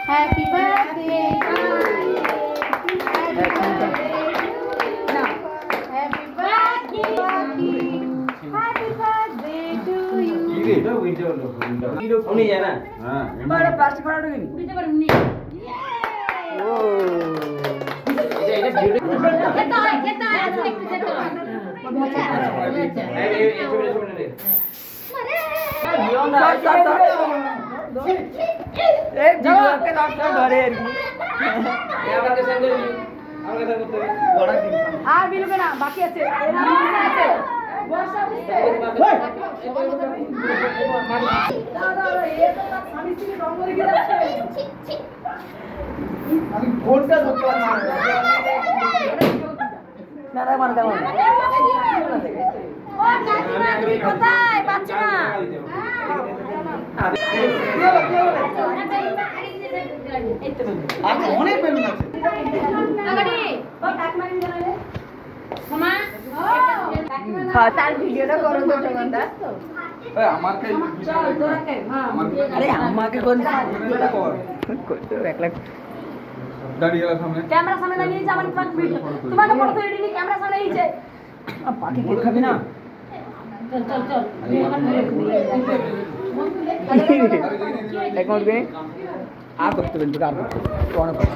happy birthday happy birthday to you উনি জানা বড় প্লাস্টিক পড়াটা কি উঠতে পারেন উনি ও কেতা আছে একটু যেতে হবে एक जीवा के डॉक्टर धरे আর কি বড় দিন আর বিলুকে না বাকি আছে আছে বর্ষা বুঝতে দাদা এ তো তার স্বামী স্ত্রী রং করে গেছে আমি ফোনটা ধরতে পারছি না না মানে দাও ও নানি কোথায় বাচ্চা না আচ্ছা অনেক বেলুন আছে আগাড়ি ও কাকমারি জানালে সোমা তার ভিডিওটা করো তো সুগন্ধা এই আমাকে চল তোরা কে হ্যাঁ আরে আমাকে কোন ভিডিওটা কর এক লাখ দাঁড়িয়ে গেল সামনে ক্যামেরা সামনে দাঁড়িয়ে আছে আমার তোমাকে ভিডিও তোমাকে ফটো তুলে দিই ক্যামেরা সামনে এইছে পাখি কেক খাবি না চল চল চল অ্যাকাউন্ট কে আর করতে হবে আর করতে অনেক